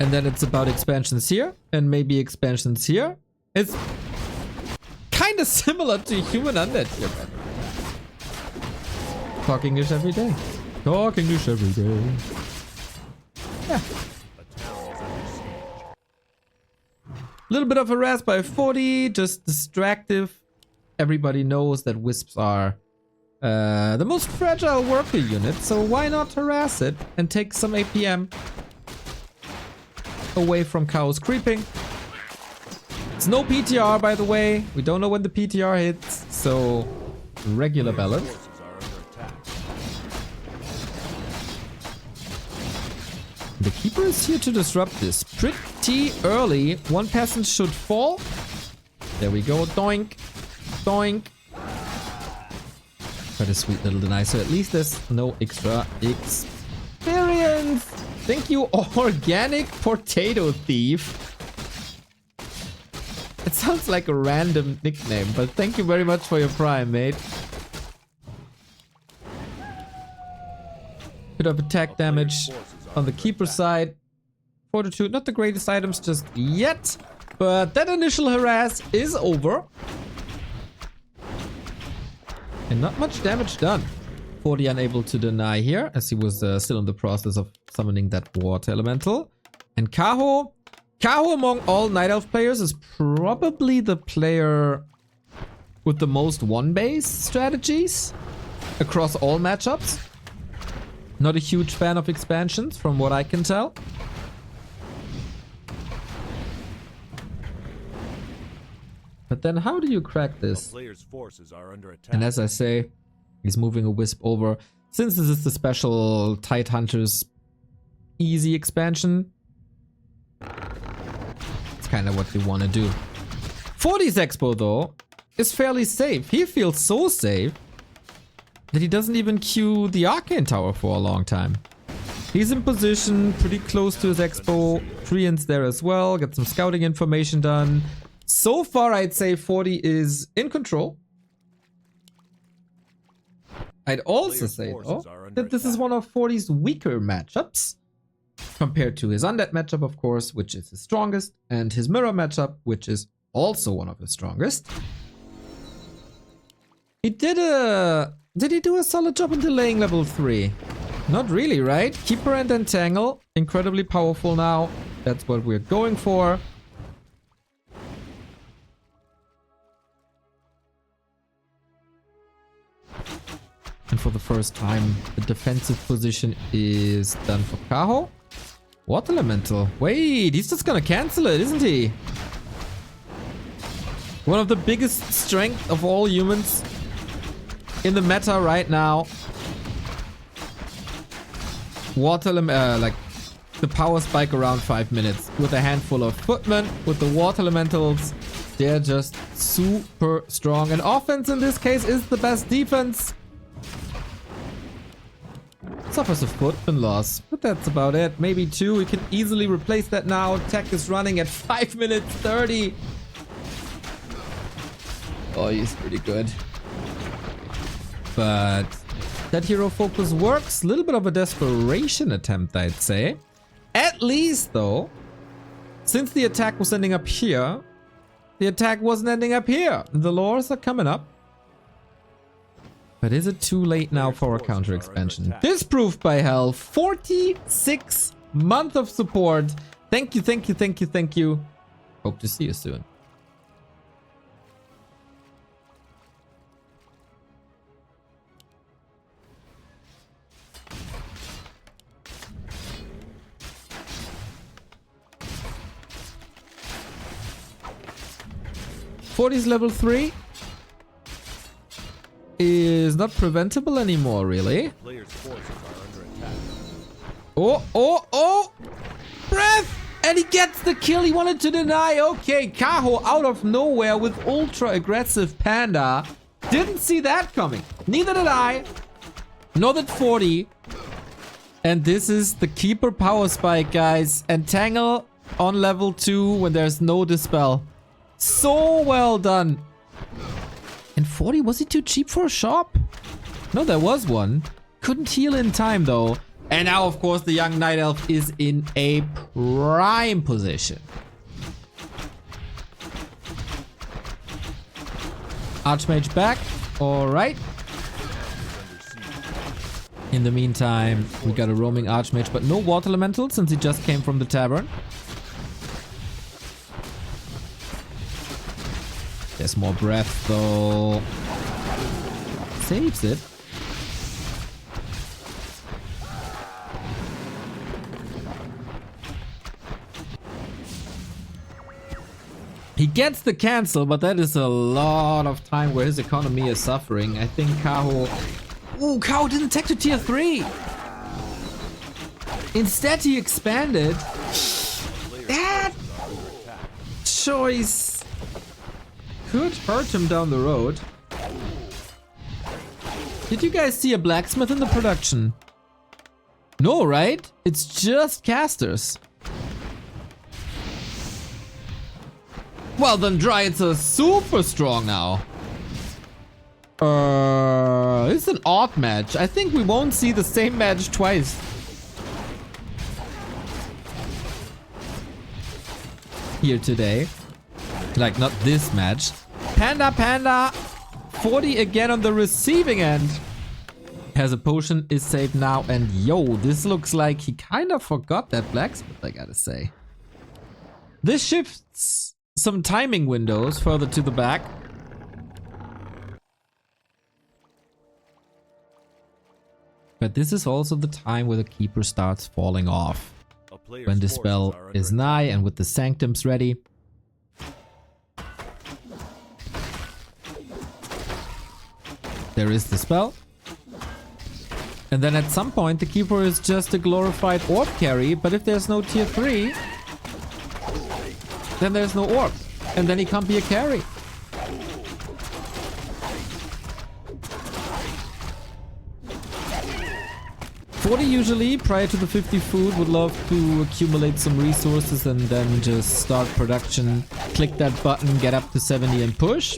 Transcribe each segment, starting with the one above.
And then it's about expansions here and maybe expansions here. It's kind of similar to human undead here, man. Talk English every day. Talk English every day. Yeah. A little bit of harass by 40, just distractive. Everybody knows that wisps are the most fragile worker unit, so why not harass it and take some APM away from Kaho's creeping. It's no PTR, by the way. We don't know when the PTR hits, so regular balance. The Keeper is here to disrupt this pretty early. One peasant should fall. There we go. Doink. Doink. Quite a sweet little deny. So at least there's no extra experience. Thank you, Organic Potato Thief. It sounds like a random nickname, but thank you very much for your prime, mate. Bit of attack damage on the Keeper side. Fortitude, not the greatest items just yet, but that initial harass is over. And not much damage done. 40 unable to deny here, as he was still in the process of summoning that water elemental. And Kaho among all Night Elf players is probably the player with the most one-base strategies across all matchups. Not a huge fan of expansions, from what I can tell. But then how do you crack this? And as I say, he's moving a wisp over. Since this is the special Tide Hunters easy expansion, it's kind of what you want to do. 40's Expo, though, is fairly safe. He feels so safe that he doesn't even queue the Arcane Tower for a long time. He's in position, pretty close to his Expo. Treants there as well. Get some scouting information done. So far, I'd say 40 is in control. I'd also say, though, that this is one of 40's weaker matchups. Compared to his Undead matchup, of course, which is his strongest. And his Mirror matchup, which is also one of his strongest. He did he do a solid job in delaying level 3? Not really, right? Keeper and Entangle, incredibly powerful now. That's what we're going for. And for the first time, the defensive position is done for Kaho. Water Elemental. Wait, he's just gonna cancel it, isn't he? One of the biggest strengths of all humans in the meta right now. Water, like the power spike around 5 minutes with a handful of footmen with the water elementals. They're just super strong. And offense in this case is the best defense. Suffers a footman loss, but that's about it. Maybe 2. We can easily replace that now. Tech is running at 5 minutes 30. Oh, he's pretty good. But that hero focus works. A little bit of a desperation attempt, I'd say. At least, though, since the attack was ending up here, the attack wasn't ending up here. The lores are coming up. But is it too late now for a counter expansion? Disproved by hell. 46 months of support. Thank you, thank you, thank you, thank you. Hope to see you soon. Forty's level 3. Is not preventable anymore, really. Oh! Breath! And he gets the kill he wanted to deny. Okay, Kaho out of nowhere with ultra aggressive Panda. Didn't see that coming. Neither did I. Nor did 40. And this is the Keeper power spike, guys. Entangle on level 2 when there's no Dispel. So well done. And 40, was he too cheap for a shop? No, there was one. Couldn't heal in time, though. And now, of course, the young Night Elf is in a prime position. Archmage back. Alright. In the meantime, we got a roaming Archmage, but no Water Elemental since he just came from the tavern. There's more breath though. Saves it. He gets the cancel, but that is a lot of time where his economy is suffering. I think Kaho... Ooh, Kaho didn't take to tier 3. Instead, he expanded. That choice could hurt him down the road. Did you guys see a blacksmith in the production? No, right? It's just casters. Well, then Dryads are super strong now. It's an odd match. I think we won't see the same match twice. Here today. Like, not this match. Panda. 40 again on the receiving end. Has a potion, is saved now. And yo, this looks like he kind of forgot that blacksmith, I gotta say. This shifts some timing windows further to the back. But this is also the time where the keeper starts falling off. When the spell is nigh and with the sanctums ready. There is the spell. And then at some point the keeper is just a glorified orb carry, but if there's no tier 3, then there's no orb. And then he can't be a carry. $40 usually, prior to the 50 food, would love to accumulate some resources and then just start production. Click that button, get up to 70 and push.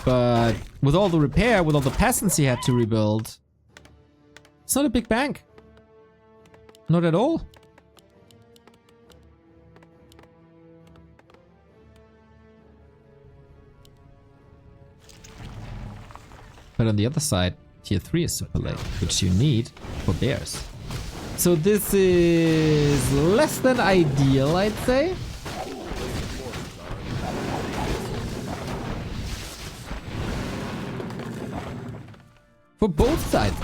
But with all the repair, with all the peasants he had to rebuild, it's not a big bank. Not at all. But on the other side, tier 3 is super late, which you need for bears. So this is less than ideal, I'd say. For both sides.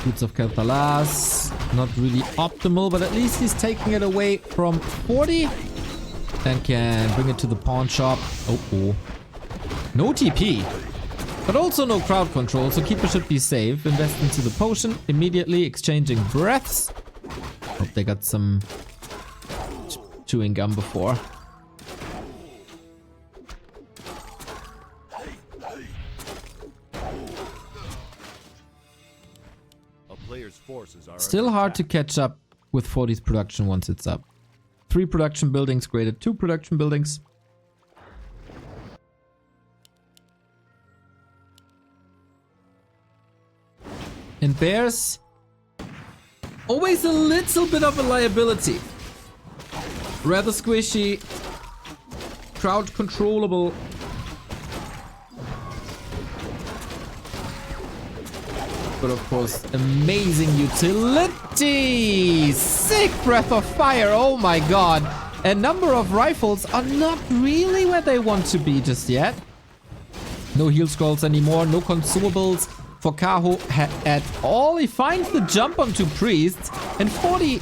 Boots of Kel'Thalas, not really optimal, but at least he's taking it away from 40 and can bring it to the pawn shop. Oh. No TP, but also no crowd control, so keeper should be safe. Invest into the potion, immediately exchanging breaths. Hope they got some chewing gum before. Still hard to catch up with 40's production once it's up. 3 production buildings graded 2 production buildings. And bears, always a little bit of a liability. Rather squishy, crowd controllable. But of course, amazing utility! Sick breath of fire, oh my god! A number of rifles are not really where they want to be just yet. No heal scrolls anymore, no consumables for Kaho at all. He finds the jump onto priests, and 40,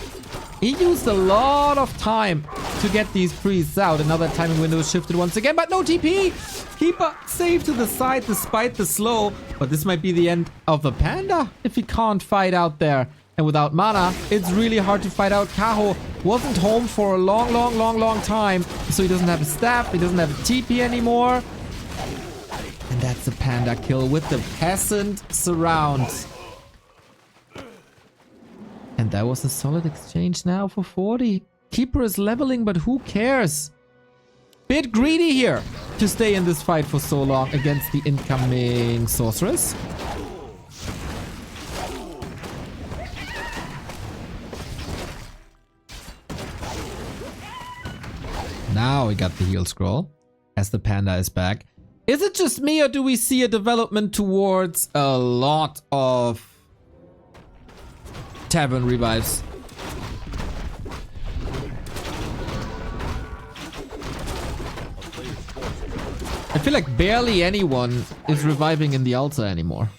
he used a lot of time to get these priests out. Another timing window is shifted once again, but no TP! Keeper safe to the side despite the slow, but this might be the end of the panda if he can't fight out there. And without mana, it's really hard to fight out. Kaho wasn't home for a long time, so he doesn't have a staff, he doesn't have a TP anymore. And that's a panda kill with the peasant surround. And that was a solid exchange now for 40. Keeper is leveling, but who cares? Bit greedy here to stay in this fight for so long against the incoming sorceress. Now we got the heal scroll as the panda is back. Is it just me or do we see a development towards a lot of tavern revives? I feel like barely anyone is reviving in the altar anymore.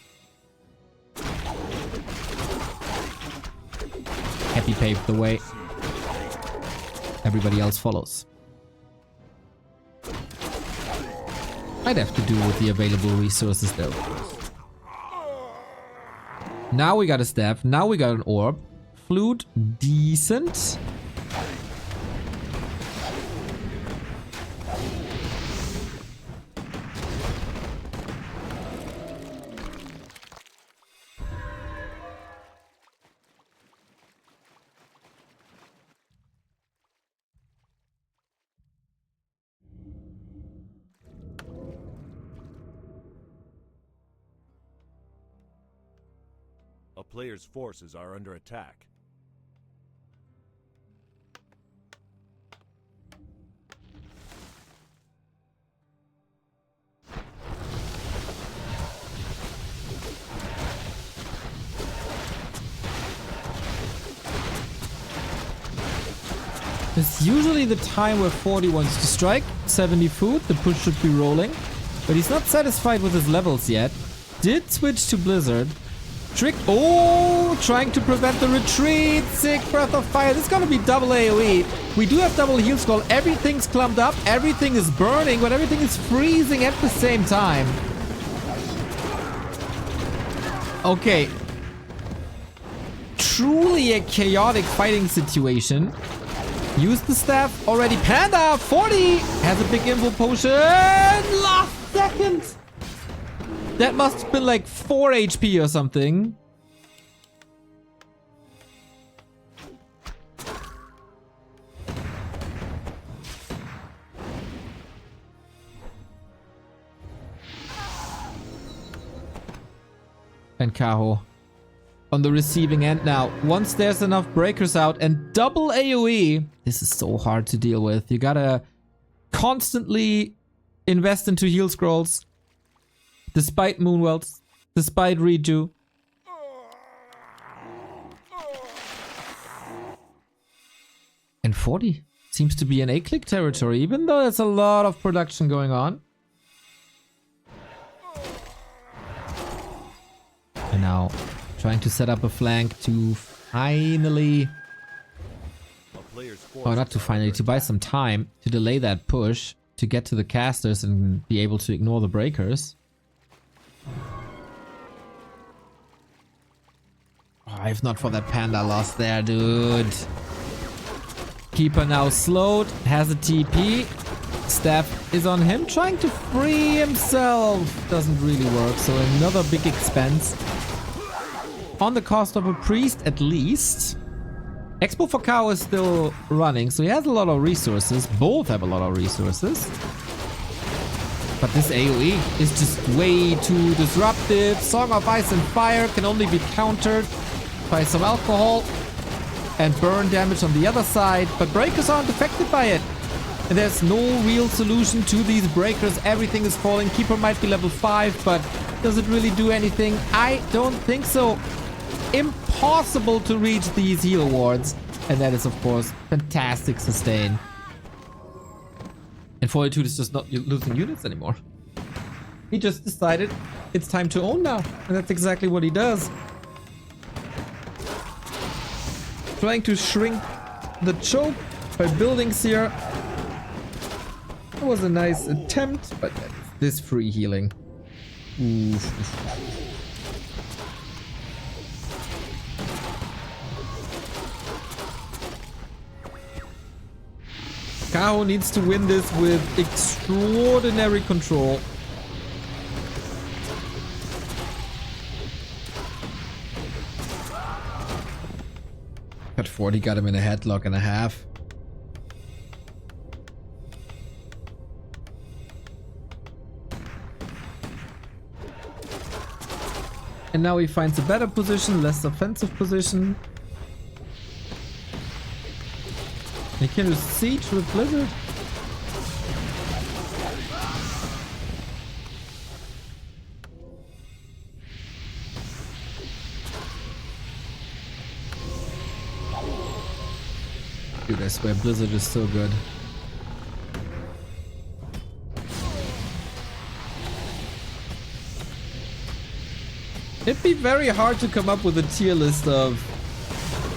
Happy paved the way. Everybody else follows. Might have to do with the available resources though. Now we got a staff. Now we got an orb. Flute, decent. A player's forces are under attack. It's usually the time where 40 wants to strike. 70 food, the push should be rolling. But he's not satisfied with his levels yet. Did switch to Blizzard. Trick. Oh, trying to prevent the retreat. Sick breath of fire. This is gonna be double AoE. We do have double heal scroll. Everything's clumped up. Everything is burning, but everything is freezing at the same time. Okay. Truly a chaotic fighting situation. Use the staff already. Panda 40 has a big info potion. Last second. That must have been like 4 HP or something. And Kaho on the receiving end now. Once there's enough breakers out and double AoE, this is so hard to deal with. You gotta constantly invest into heal scrolls. Despite Moonwelts, despite Reju. And 40 seems to be an A-click territory, even though there's a lot of production going on. And now trying to set up a flank to finally... Oh, not to finally, to buy some time to delay that push to get to the casters and be able to ignore the breakers. Oh, if not for that panda loss there, dude. Keeper now slowed, has a TP. Staff is on him, trying to free himself. Doesn't really work, so another big expense. On the cost of a priest, at least. Expo for Kaho is still running, so he has a lot of resources. Both have a lot of resources. But this AoE is just way too disruptive. Song of Ice and Fire can only be countered by some alcohol and burn damage on the other side. But breakers aren't affected by it. And there's no real solution to these breakers. Everything is falling. Keeper might be level 5, but does it really do anything? I don't think so. Impossible to reach these heal wards. And that is, of course, fantastic sustain. And Fortitude is just not losing units anymore. He just decided it's time to own now. And that's exactly what he does. Trying to shrink the choke by buildings here. It was a nice attempt, but this free healing. Oof. Kaho needs to win this with extraordinary control. But 40 got him in a headlock and a half. And now he finds a better position, less offensive position. He can just siege with Blizzard. Dude, I swear Blizzard is so good. It'd be very hard to come up with a tier list of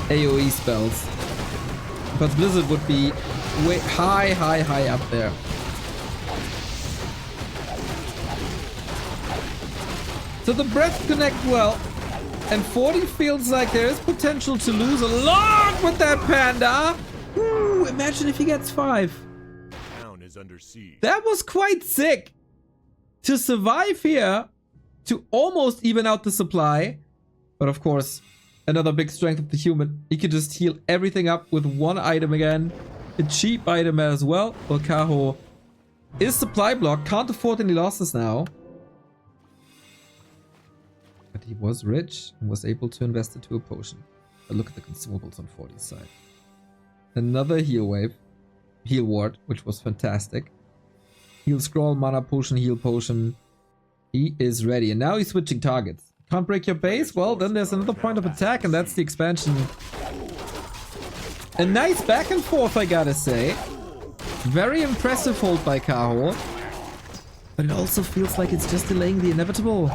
AoE spells. But Blizzard would be way high up there. So the breath connect well. And 40 feels like there is potential to lose a lot with that panda. Ooh, imagine if he gets 5. Town is under siege. That was quite sick. To survive here, to almost even out the supply. But of course, another big strength of the human. He could just heal everything up with one item again. A cheap item as well. Well, Kaho is supply block. Can't afford any losses now. But he was rich and was able to invest into a potion. But look at the consumables on 40's side. Another heal wave. Heal ward, which was fantastic. Heal scroll, mana potion, heal potion. He is ready. And now he's switching targets. Can't break your base? Well, then there's another point of attack, and that's the expansion. A nice back and forth, I gotta say. Very impressive hold by Kaho. But it also feels like it's just delaying the inevitable.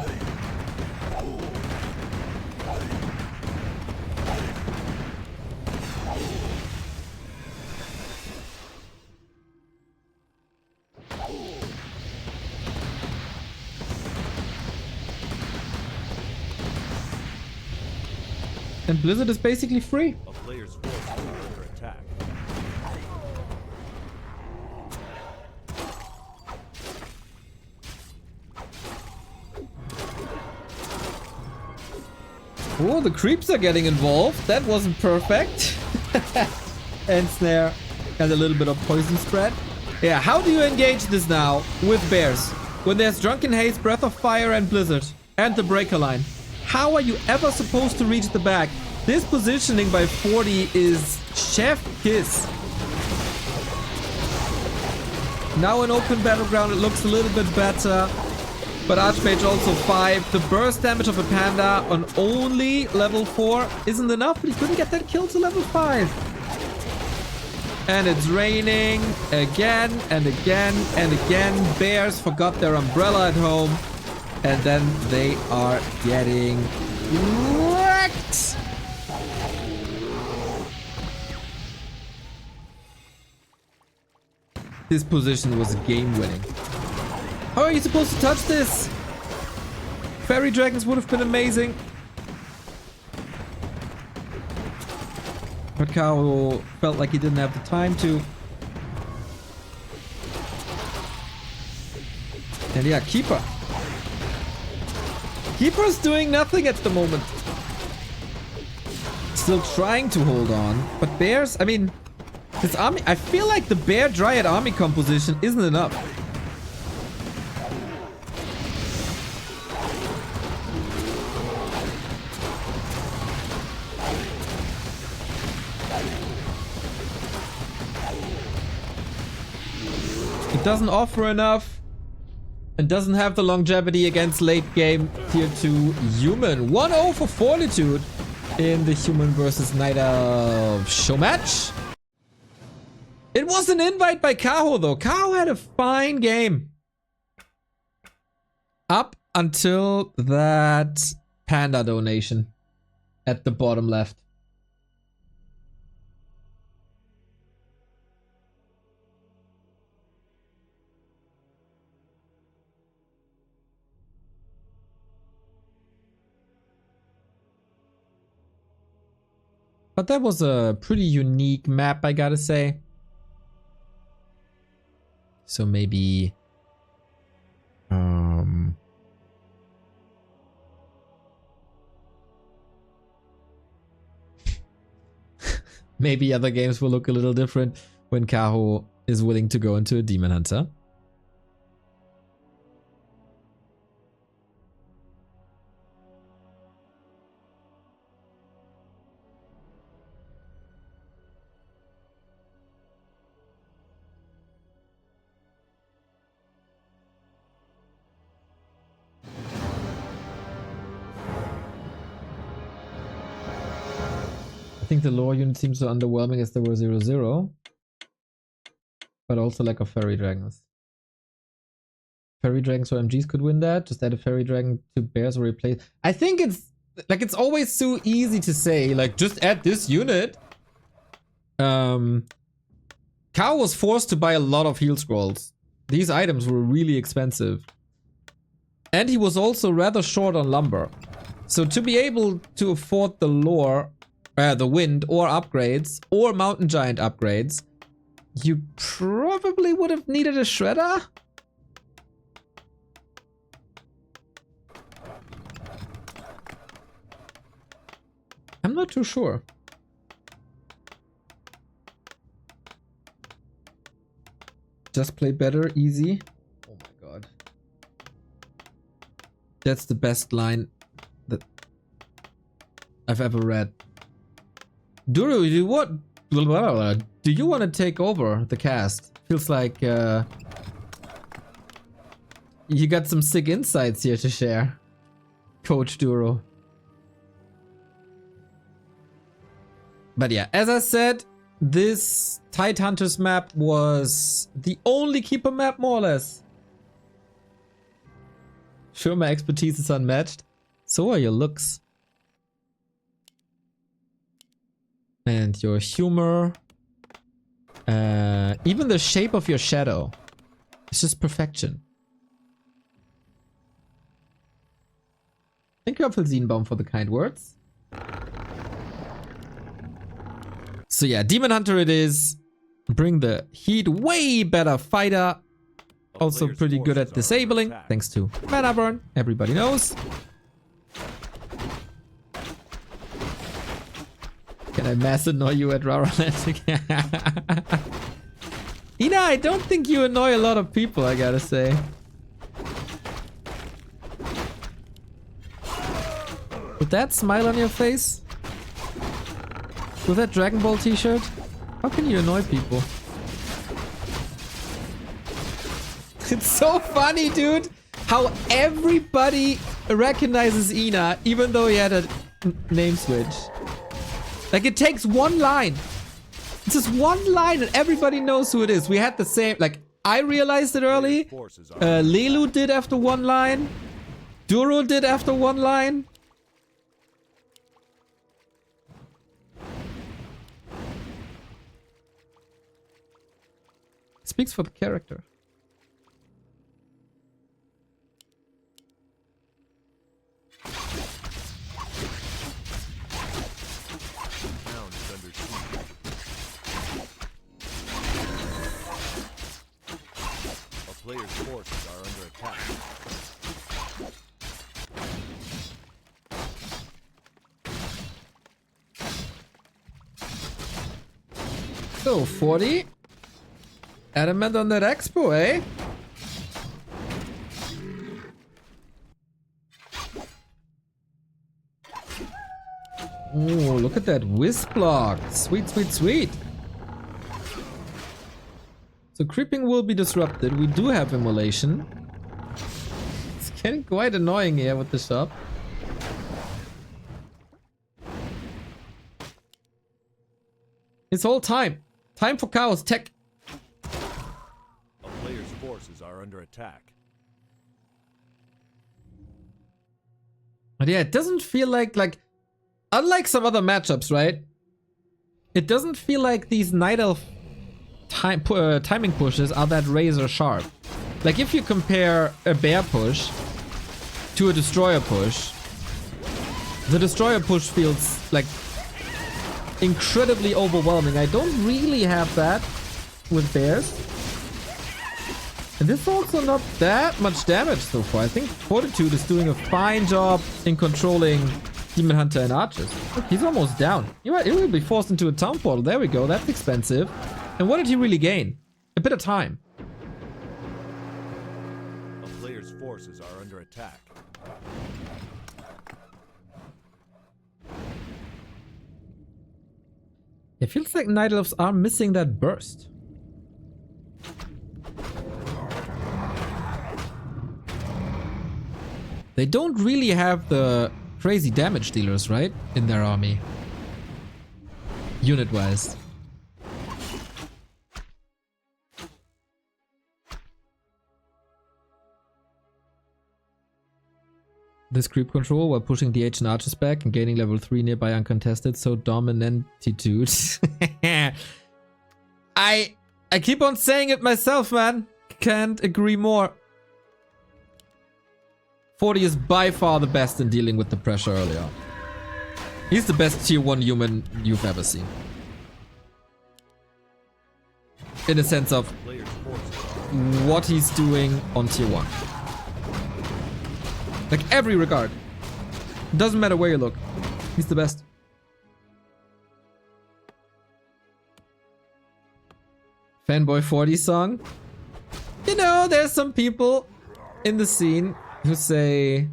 And Blizzard is basically free. A player's forces are under attack. Oh, the creeps are getting involved. That wasn't perfect. And snare and a little bit of poison spread. Yeah, how do you engage this now with bears? When there's Drunken Haze, Breath of Fire and Blizzard and the Breaker line. How are you ever supposed to reach the back? This positioning by 40 is chef kiss. Now in open battleground it looks a little bit better. But Archmage also 5. The burst damage of a panda on only level 4 isn't enough, but he couldn't get that kill to level 5. And it's raining again and again and again. Bears forgot their umbrella at home. And then they are getting wrecked. This position was game winning. How are you supposed to touch this? Fairy dragons would have been amazing. But Kaho felt like he didn't have the time to. And yeah, Keeper. Keeper's doing nothing at the moment. Still trying to hold on. But Bears, I mean, this army, I feel like the Bear Dryad army composition isn't enough. It doesn't offer enough. It doesn't have the longevity against late game tier 2 human. 1-0 for Fortitude in the human versus Knight of Showmatch. It was an invite by Kaho though. Kaho had a fine game. Up until that panda donation at the bottom left. But that was a pretty unique map, I gotta say. So maybe... maybe other games will look a little different when Kaho is willing to go into a Demon Hunter. I think the lore unit seems so underwhelming as there were 0-0. But also lack of fairy dragons. Fairy dragons or MGs could win that. Just add a fairy dragon to bears or replace. I think it's like it's always so easy to say, like, just add this unit. Kaho was forced to buy a lot of heal scrolls. These items were really expensive. And he was also rather short on lumber. So to be able to afford the lore, the wind or upgrades or mountain giant upgrades, you probably would have needed a shredder. I'm not too sure. Just play better, easy. Oh my god. That's the best line that I've ever read. Duru, do you want to take over the cast? Feels like you got some sick insights here to share, Coach Duro. But yeah, as I said, this Tide Hunters map was the only keeper map, more or less. Sure, my expertise is unmatched. So are your looks. And your humor. Even the shape of your shadow. It's just perfection. Thank you, Apfelsinenbaum, for the kind words. So yeah, Demon Hunter it is. Bring the heat, way better fighter. Also pretty good at disabling, thanks to mana burn. Everybody knows. Can I mass annoy you at Raraland? Ina, I don't think you annoy a lot of people, I gotta say. With that smile on your face? With that Dragon Ball t-shirt? How can you annoy people? It's so funny, dude, how everybody recognizes Ina, even though he had a name switch. Like, it takes one line. It's just one line and everybody knows who it is. We had the same, like, I realized it early. Lelu did after one line. Duro did after one line. Speaks for the character. Players' forces are under attack. So, 40. Adamant on that expo, eh? Oh, look at that whiz block. Sweet, sweet, sweet. So creeping will be disrupted. We do have immolation. It's getting quite annoying here with the shop. It's all time. Time for Chaos Tech. A player's forces are under attack. But yeah, it doesn't feel like unlike some other matchups, right? It doesn't feel like these Night Elf timing pushes are that razor sharp. Like, if you compare a bear push to a destroyer push, the destroyer push feels like incredibly overwhelming. I don't really have that with bears. And this is also not that much damage so far. I think Fortitude is doing a fine job in controlling Demon Hunter and archers. Look, he's almost down. He will be forced into a town portal. There we go. That's expensive. And what did he really gain? A bit of time. A player's forces are under attack. It feels like Night Elves are missing that burst. They don't really have the crazy damage dealers, right? In their army. unit-wise. This creep control while pushing the ancient archers back and gaining level 3 nearby uncontested, so dominantitude. I keep on saying it myself, man. Can't agree more. 40 is by far the best in dealing with the pressure early on. He's the best tier 1 human you've ever seen. In a sense of what he's doing on tier 1. Like every regard. Doesn't matter where you look. He's the best. Fanboy 40 song. You know, there's some people in the scene who say,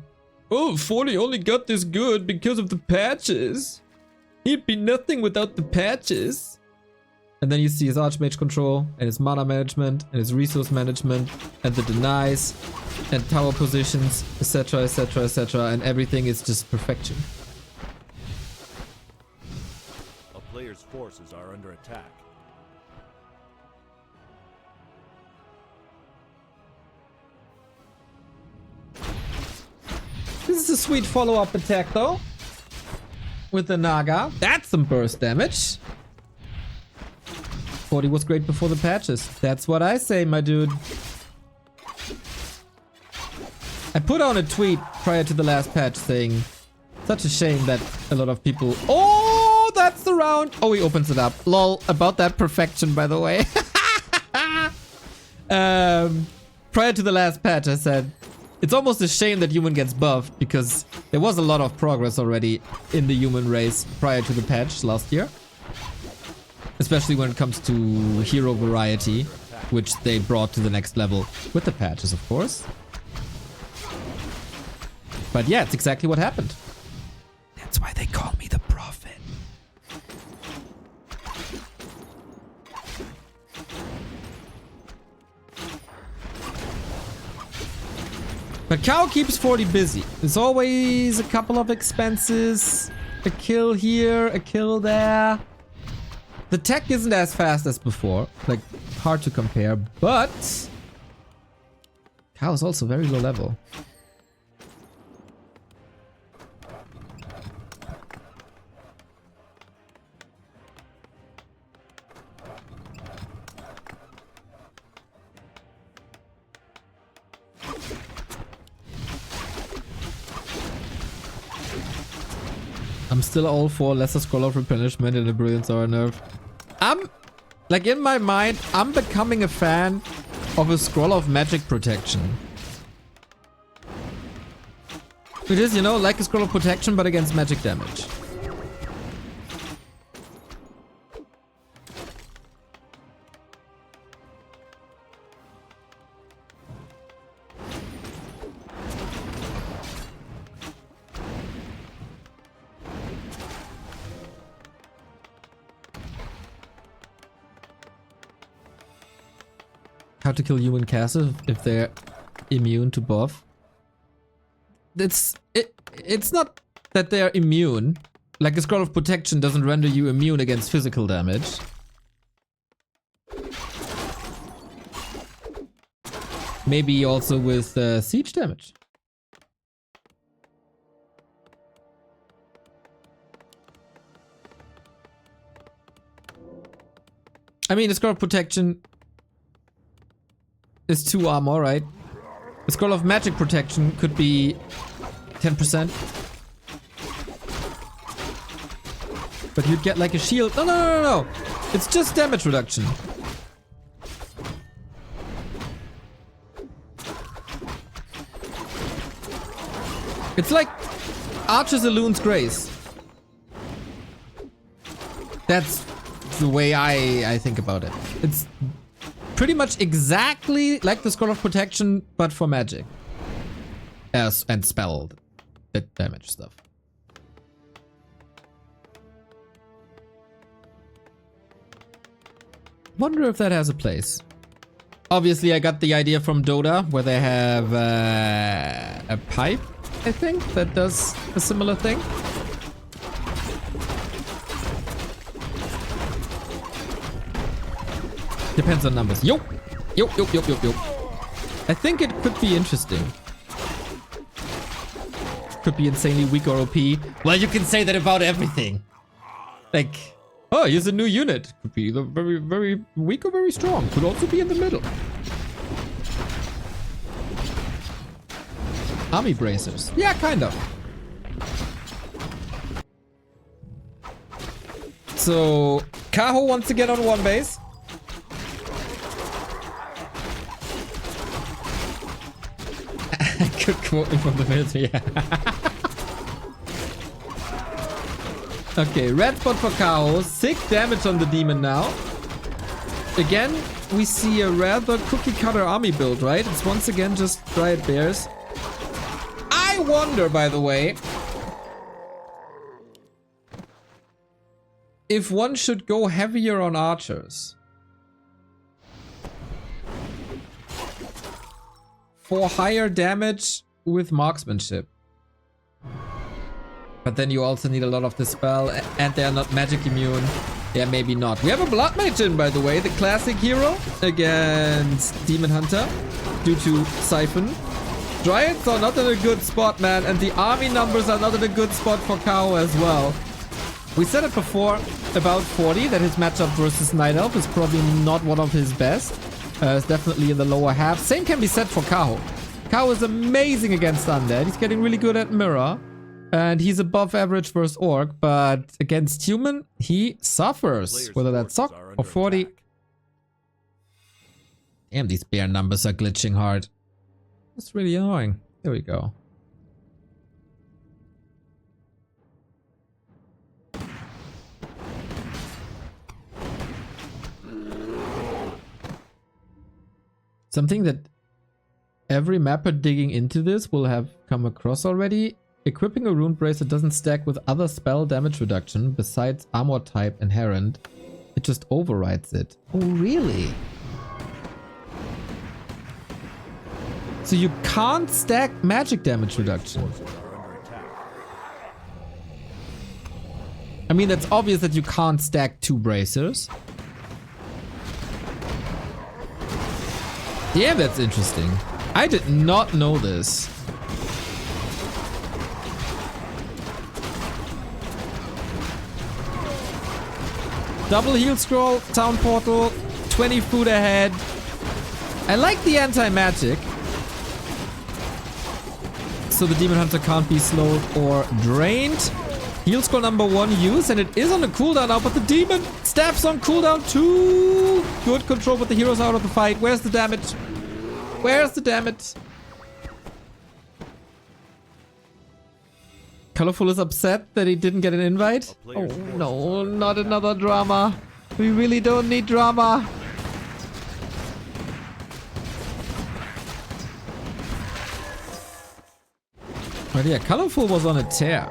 oh, 40 only got this good because of the patches. He'd be nothing without the patches. And then you see his Archmage control, and his mana management, and his resource management, and the denies, and tower positions, etc, etc, etc, and everything is just perfection. A player's forces are under attack. This is a sweet follow-up attack though. With the Naga. That's some burst damage. 40 was great before the patches. That's what I say, my dude. I put on a tweet prior to the last patch saying, such a shame that a lot of people... Oh, that's the round. Oh, he opens it up. Lol, about that perfection, by the way. Prior to the last patch, I said, it's almost a shame that human gets buffed because there was a lot of progress already in the human race prior to the patch last year. Especially when it comes to hero variety, which they brought to the next level with the patches, of course. But yeah, it's exactly what happened. That's why they call me the prophet. But Kaho keeps 40 busy. There's always a couple of expenses. A kill here, a kill there. The tech isn't as fast as before. Like, hard to compare. But Kaho is also very low level. I'm still all for lesser scroll of replenishment and a brilliant Zora nerf. I'm, like in my mind, I'm becoming a fan of a scroll of magic protection. It is, you know, like a scroll of protection but against magic damage. How to kill human casters if they're immune to buff. It's not that they're immune. Like a scroll of protection doesn't render you immune against physical damage. Maybe also with siege damage. I mean, a scroll of protection is 2 armor, right? The scroll of magic protection could be 10%. But you'd get like a shield. No, no, no, no, no. It's just damage reduction. It's like Archer's Elun's Grace. That's the way I think about it. It's pretty much exactly like the Scroll of Protection, but for magic. And spell damage stuff. Wonder if that has a place. Obviously, I got the idea from Dota, where they have a pipe, I think, that does a similar thing. Depends on numbers. Yo! Yo, yo, yo, yo, yo. I think it could be interesting. Could be insanely weak or OP. Well, you can say that about everything. Like, oh, here's a new unit. Could be either very, very weak or very strong. Could also be in the middle. Army bracers. Yeah, kind of. So, Kaho wants to get on one base. Good quote me from the military. Yeah. Okay, red spot for Kaho. 6 damage on the demon now. Again, we see a rather cookie cutter army build, right? It's once again just Dryad Bears. I wonder, by the way, if one should go heavier on archers. For higher damage with marksmanship. But then you also need a lot of the spell, and they're not magic immune. Yeah, maybe not. We have a Blood Mage in, by the way, the classic hero against Demon Hunter due to Siphon. Dryads are not in a good spot, man, and the army numbers are not in a good spot for Kaho as well. We said it before about 40, that his matchup versus Night Elf is probably not one of his best. It's definitely in the lower half. Same can be said for Kaho. Kaho is amazing against Undead. He's getting really good at Mirror. And he's above average versus Orc. But against Human, he suffers. Whether that's Sock or 40. Damn, these bear numbers are glitching hard. That's really annoying. There we go. Something that every mapper digging into this will have come across already. Equipping a rune bracer doesn't stack with other spell damage reduction besides armor type inherent. It just overrides it. Oh, really? So you can't stack magic damage reduction. I mean, it's obvious that you can't stack 2 bracers. Yeah, that's interesting. I did not know this. Double heal scroll, town portal, 20 food ahead. I like the anti-magic. So the Demon Hunter can't be slowed or drained. Heal scroll number 1 use, and it is on a cooldown now, but the demon staff's on cooldown too. Good control, but the hero's out of the fight. Where's the damage? Where's the damage? Colorful is upset that he didn't get an invite. Oh no, not another drama. We really don't need drama. But yeah, Colorful was on a tear.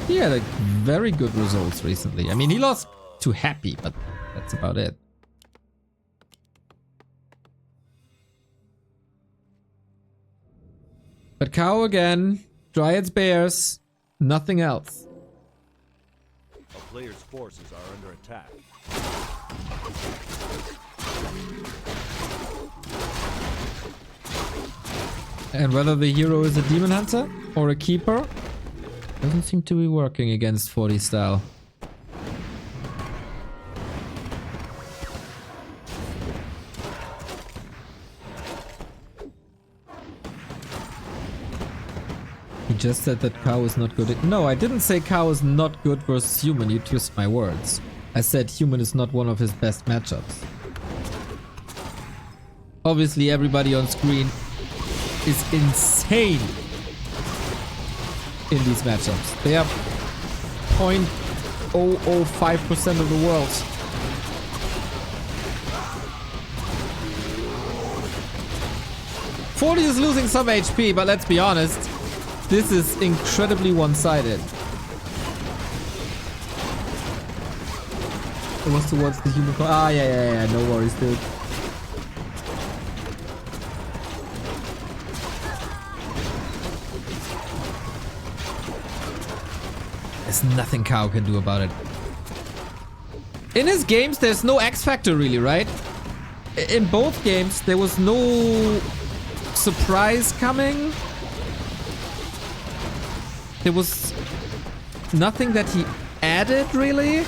He had like very good results recently. I mean, he lost to Happy, but that's about it. But Kaho again, Dryads Bears, nothing else. A player's forces are under attack. And whether the hero is a Demon Hunter or a Keeper, doesn't seem to be working against 40 style. He just said that Kaho is not good. No, I didn't say Kaho is not good versus Human. You twist my words. I said Human is not one of his best matchups. Obviously, everybody on screen is insane in these matchups. They are 0.005% of the world. .40 is losing some HP, but let's be honest, this is incredibly one-sided. It was towards the human. Ah, yeah, no worries, dude. There's nothing Kaho can do about it. In his games, there's no X factor really, right? In both games, there was no surprise coming. There was nothing that he added, really.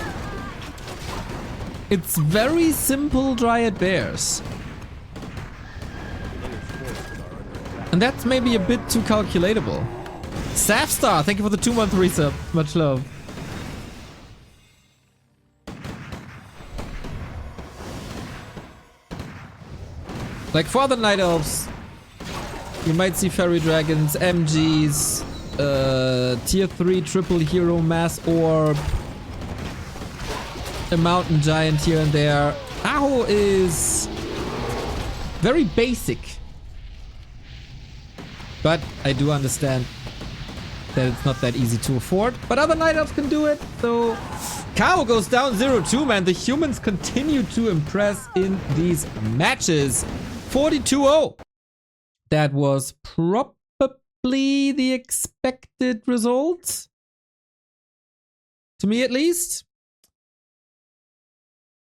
It's very simple Dryad Bears. And that's maybe a bit too calculatable. Safstar, thank you for the 2-month resub. Much love. Like for other Night Elves, you might see Fairy Dragons, MGs, Tier 3 Triple Hero Mass Orb, a Mountain Giant here and there. Kaho is very basic. But I do understand that it's not that easy to afford. But other Night Elves can do it, so... Kaho goes down 0-2, man. The humans continue to impress in these matches. 42-0. That was probably the expected result. To me, at least.